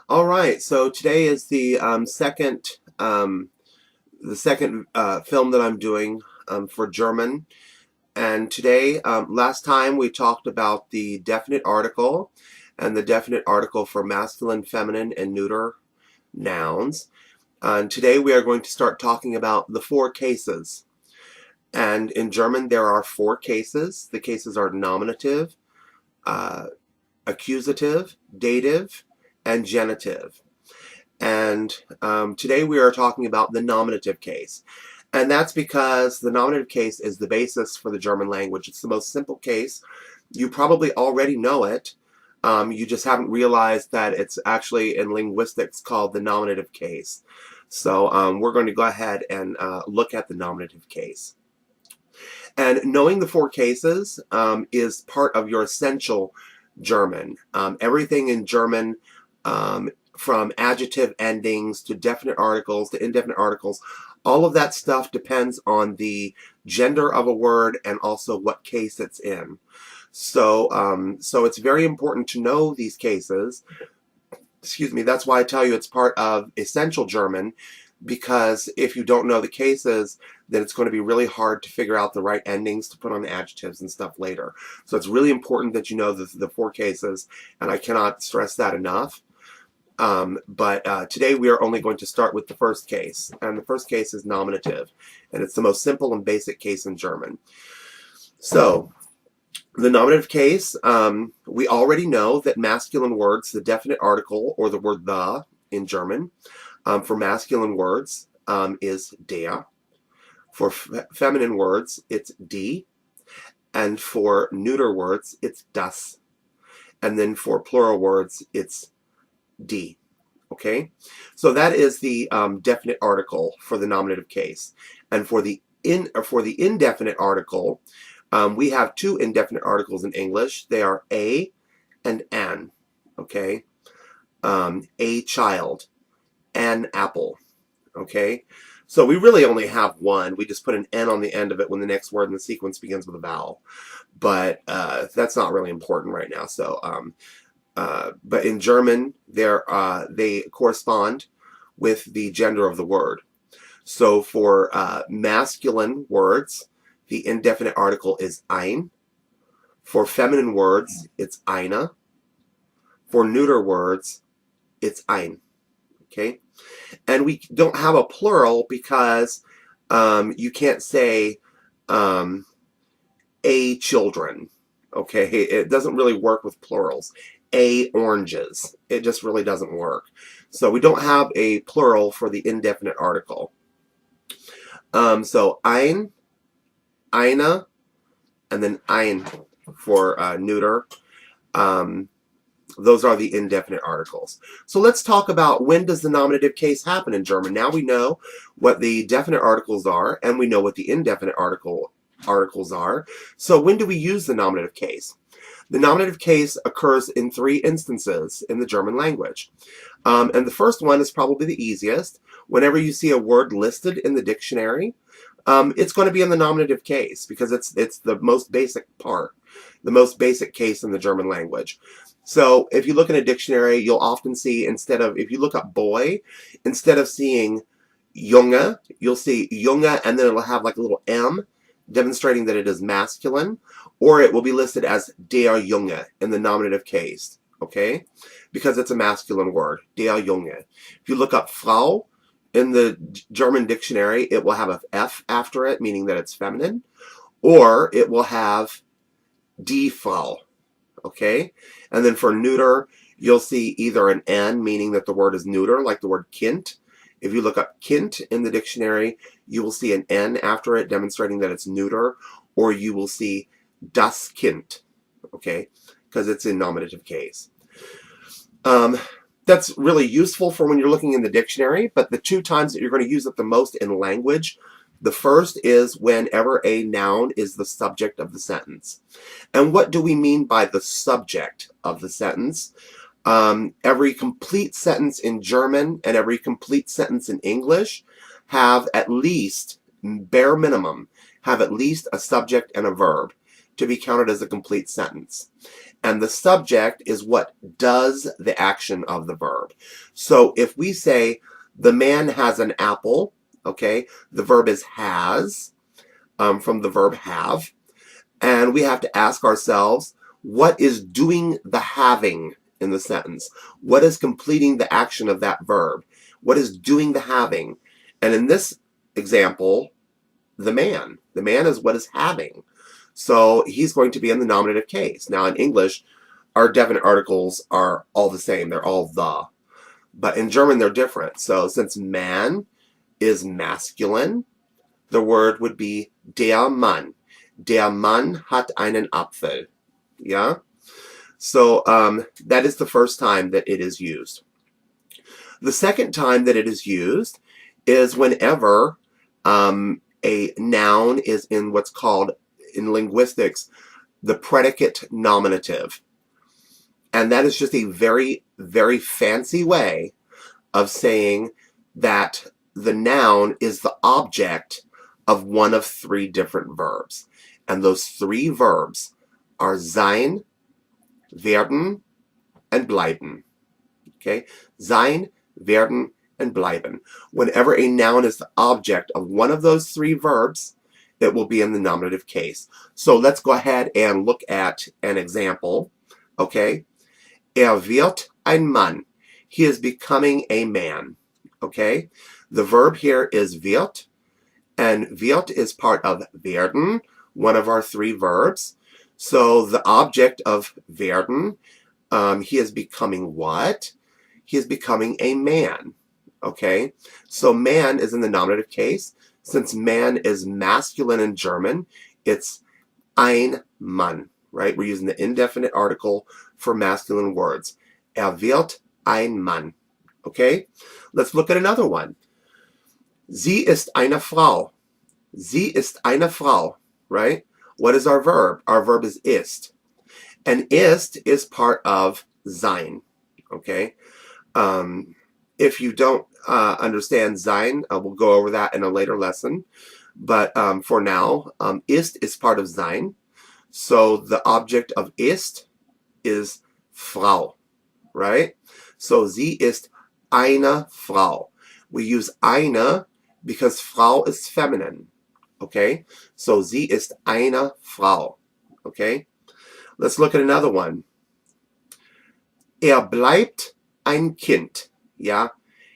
All right, so today is the second film that I'm doing for German, and today, last time we talked about the definite article and the definite article for masculine, feminine, and neuter nouns. And today we are going to start talking about the four cases. And in German, there are four cases. The cases are nominative, uh, accusative, dative, and genitive. And today we are talking about the nominative case. And that's because the nominative case is the basis for the German language. It's the most simple case. You probably already know it. You just haven't realized that it's actually in linguistics called the nominative case. So we're going to go ahead and look at the nominative case. And knowing the four cases is part of your essential German. Everything in German, from adjective endings to definite articles to indefinite articles, all of that stuff depends on the gender of a word and also what case it's in. So it's very important to know these cases. Excuse me, that's why I tell you it's part of essential German, because if you don't know the cases, then it's going to be really hard to figure out the right endings to put on adjectives and stuff later. So it's really important that you know the four cases, and I cannot stress that enough. But today we are only going to start with the first case, and the first case is nominative, and it's the most simple and basic case in German. So the nominative case, we already know that masculine words, the definite article or the word the in German, for masculine words is der. For feminine words, it's die. And for neuter words, it's das. And then for plural words, it's die. Okay? So that is the definite article for the nominative case. And for the indefinite article, we have two indefinite articles in English. They are a and an. Okay? A child, an apple. Okay? So we really only have one. We just put an N on the end of it when the next word in the sequence begins with a vowel. But that's not really important right now. So, but in German, they correspond with the gender of the word. So for masculine words, the indefinite article is ein. For feminine words, it's eine. For neuter words, it's ein. Okay? And we don't have a plural because you can't say a children. Okay? It doesn't really work with plurals. A oranges. It just really doesn't work. So we don't have a plural for the indefinite article. So ein, eine, and then ein for neuter. Those are the indefinite articles. So let's talk about when does the nominative case happen in German. Now we know what the definite articles are, and we know what the indefinite articles are. So when do we use the nominative case? The nominative case occurs in three instances in the German language. And the first one is probably the easiest. Whenever you see a word listed in the dictionary, it's going to be in the nominative case because it's the most basic part, the most basic case in the German language. So if you look in a dictionary, you'll often see, if you look up boy, instead of seeing Junge, you'll see Junge, and then it'll have like a little M, demonstrating that it is masculine, or it will be listed as der Junge in the nominative case, okay? Because it's a masculine word, der Junge. If you look up Frau in the German dictionary, it will have a F after it, meaning that it's feminine, or it will have die Frau, okay? And then for neuter, you'll see either an N, meaning that the word is neuter, like the word Kind. If you look up Kind in the dictionary, you will see an N after it, demonstrating that it's neuter, or you will see das Kind, okay? Because it's in nominative case. That's really useful for when you're looking in the dictionary, but the two times that you're going to use it the most in language, the first is whenever a noun is the subject of the sentence. And what do we mean by the subject of the sentence? Every complete sentence in German and every complete sentence in English have at least, bare minimum, have at least a subject and a verb. to be counted as a complete sentence. And the subject is what does the action of the verb. So if we say, the man has an apple, okay, the verb is has, from the verb have. And we have to ask ourselves, what is doing the having in the sentence? What is completing the action of that verb? What is doing the having? And in this example, the man. The man is what is having. So he's going to be in the nominative case. Now in English, our definite articles are all the same. They're all the. But in German, they're different. So since man is masculine, the word would be der Mann. Der Mann hat einen Apfel. Yeah? So that is the first time that it is used. The second time that it is used is whenever a noun is in what's called, in linguistics, the predicate nominative. And that is just a very, very fancy way of saying that the noun is the object of one of three different verbs. And those three verbs are sein, werden, and bleiben. Okay? Sein, werden, and bleiben. Whenever a noun is the object of one of those three verbs, it will be in the nominative case. So let's go ahead and look at an example. Okay? Wird ein Mann. He is becoming a man. Okay? The verb here is wird, and wird is part of werden, one of our three verbs. So the object of werden, he is becoming what? He is becoming a man. Okay? So man is in the nominative case. Since man is masculine in German, it's ein Mann, right? We're using the indefinite article for masculine words. Wird ein Mann. Okay? Let's look at another one. Sie ist eine Frau. Sie ist eine Frau, right? What is our verb? Our verb is ist. And ist is part of sein, okay? If you don't understand sein, we'll go over that in a later lesson. But for now, ist is part of sein. So the object of ist is Frau, right? So sie ist eine Frau. We use eine because Frau is feminine, okay? So sie ist eine Frau, okay? Let's look at another one. Bleibt ein Kind, yeah?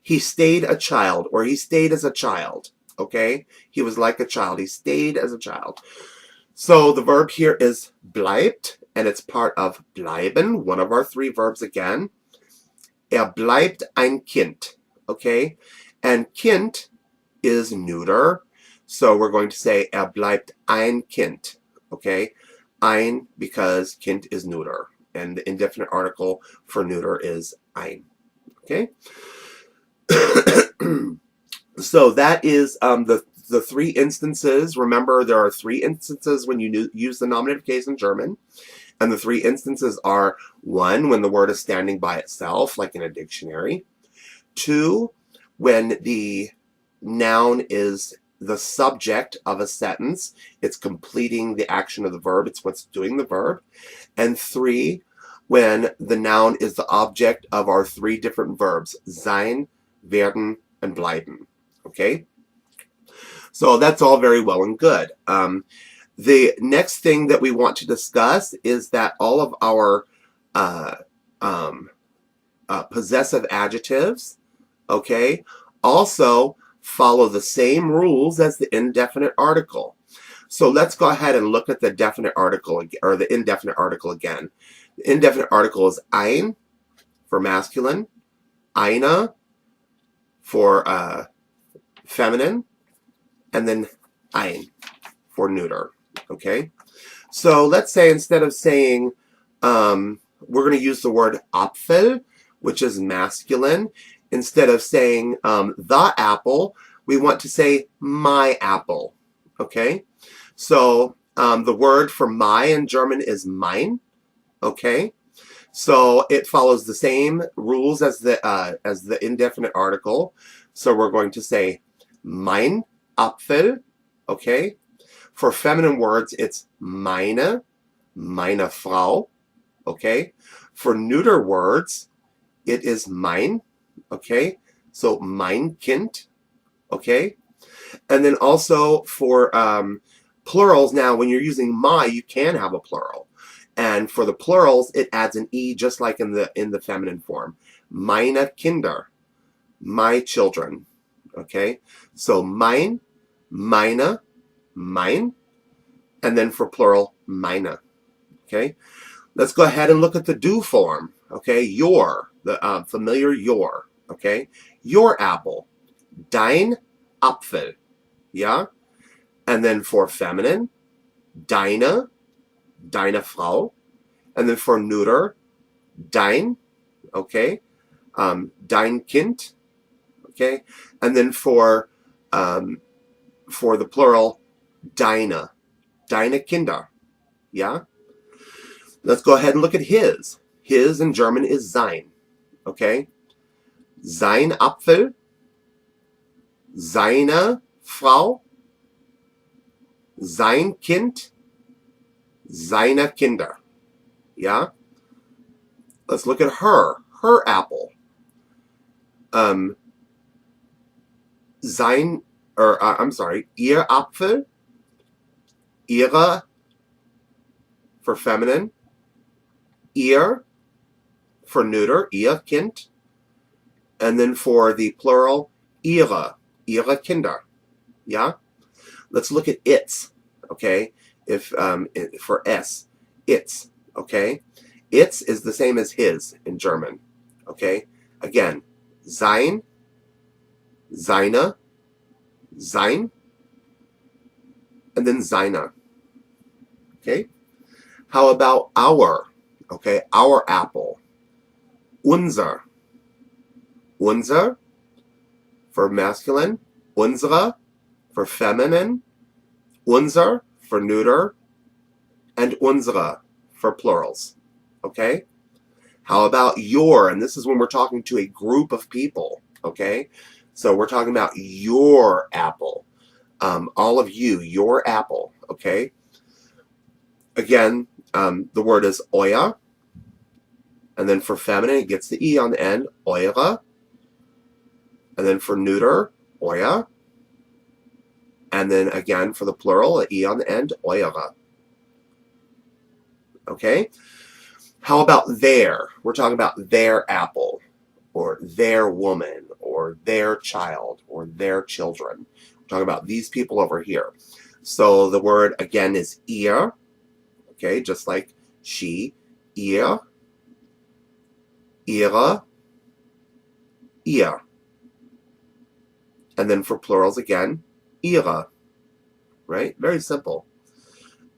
He stayed a child, or he stayed as a child, okay? He was like a child. He stayed as a child. So the verb here is bleibt, and it's part of bleiben, one of our three verbs again. Bleibt ein Kind, okay? And Kind is neuter, so we're going to say bleibt ein Kind, okay? Ein because Kind is neuter, and the indefinite article for neuter is ein, okay? So that is the three instances. Remember, there are three instances when you use the nominative case in German. And the three instances are, 1, when the word is standing by itself, like in a dictionary. 2, when the noun is the subject of a sentence. It's completing the action of the verb. It's what's doing the verb. And 3, when the noun is the object of our three different verbs, sein, werden, and bleiben. Okay? So that's all very well and good. The next thing that we want to discuss is that all of our possessive adjectives, okay, also follow the same rules as the indefinite article. So let's go ahead and look at the definite article, or the indefinite article again. The indefinite article is ein for masculine, eine for feminine, and then ein for neuter. Okay, so let's say instead of saying, we're going to use the word Apfel, which is masculine. Instead of saying the apple, we want to say my apple. Okay, so the word for my in German is mein. Okay, so it follows the same rules as the indefinite article. So we're going to say mein Apfel. Okay. For feminine words, it's meine, meine Frau. Okay. For neuter words, it is mein. Okay. So mein Kind. Okay. And then also for plurals, now when you're using my, you can have a plural. And for the plurals, it adds an E just like in the feminine form. Meine Kinder, my children. Okay? So mein, meine, mein, and then for plural, meine. Okay? Let's go ahead and look at the do form. Okay? Your, the familiar your. Okay? Your apple. Dein Apfel. Yeah? And then for feminine, deine, deine Frau. And then for neuter, dein, okay? Dein Kind, okay? And then for the plural, deine, deine Kinder, yeah? Let's go ahead and look at his. His in German is sein, okay? Sein Apfel, seine Frau, sein Kind, seine Kinder. Yeah? Let's look at her apple. I'm sorry, ihr Apfel, ihre for feminine, ihr for neuter, ihr Kind, and then for the plural, ihre Kinder. Yeah? Let's look at its, okay? If for S, its, okay? Its is the same as his in German, okay? Again, sein, seine, sein, and then seine, okay? How about our, okay? Our apple, unser, unser for masculine, unsere for feminine, unser for neuter, and unsere for plurals. Okay? How about your? And this is when we're talking to a group of people. Okay? So we're talking about your apple. All of you, your apple. Okay? Again, the word is euer. And then for feminine, it gets the E on the end, eure. And then for neuter, euer. And then again, for the plural, an E on the end, eure. Okay? How about their? We're talking about their apple, or their woman, or their child, or their children. We're talking about these people over here. So the word, again, is ihr. Okay, just like she, ihr, ihre, ihr. And then for plurals, again, ihre. Right? Very simple.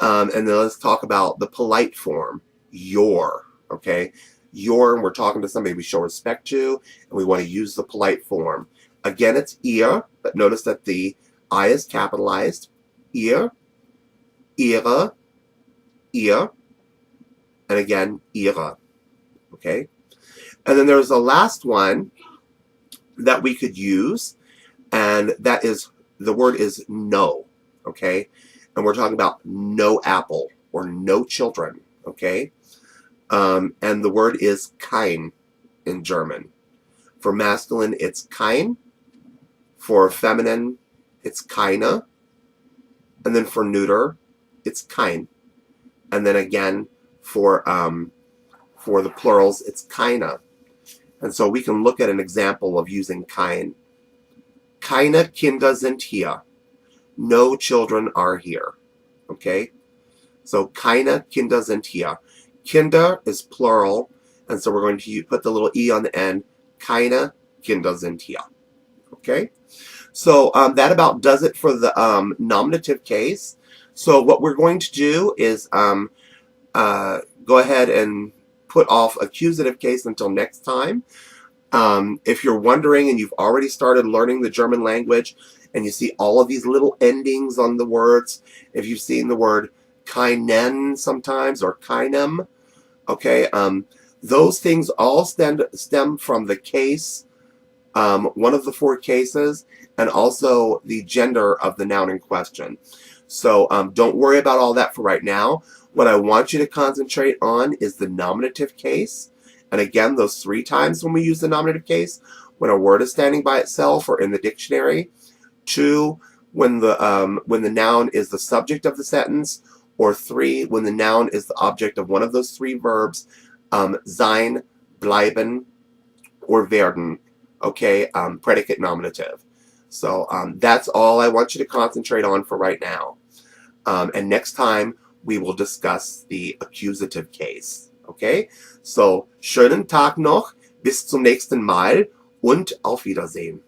And then let's talk about the polite form, your. Okay? Your, and we're talking to somebody we show respect to, and we want to use the polite form. Again, it's ihr, but notice that the I is capitalized. Ihr, ihre, ihr, and again, ihre. Okay? And then there's the last one that we could use, and that is, the word is no. Okay? And we're talking about no apple or no children. Okay? And the word is kein in German. For masculine, it's kein. For feminine, it's keine. And then for neuter, it's kein. And then again, for the plurals, it's keine. And so we can look at an example of using kein. Keine Kinder sind hier. No children are here. Okay? So keine Kinder sind hier. Kinder is plural, and so we're going to put the little E on the end. Keine Kinder sind hier. Okay? So that about does it for the nominative case. So what we're going to do is go ahead and put off accusative case until next time. If you're wondering and you've already started learning the German language and you see all of these little endings on the words, if you've seen the word keinen sometimes or keinem, okay, those things all stem from the case, one of the four cases, and also the gender of the noun in question. So don't worry about all that for right now. What I want you to concentrate on is the nominative case. And again, those 3 times when we use the nominative case, when a word is standing by itself or in the dictionary. 2, when the noun is the subject of the sentence. Or 3, when the noun is the object of one of those 3 verbs, sein, bleiben, or werden. Okay, predicate nominative. So that's all I want you to concentrate on for right now. And next time we will discuss the accusative case. Okay? So, schönen Tag noch, bis zum nächsten Mal und auf Wiedersehen.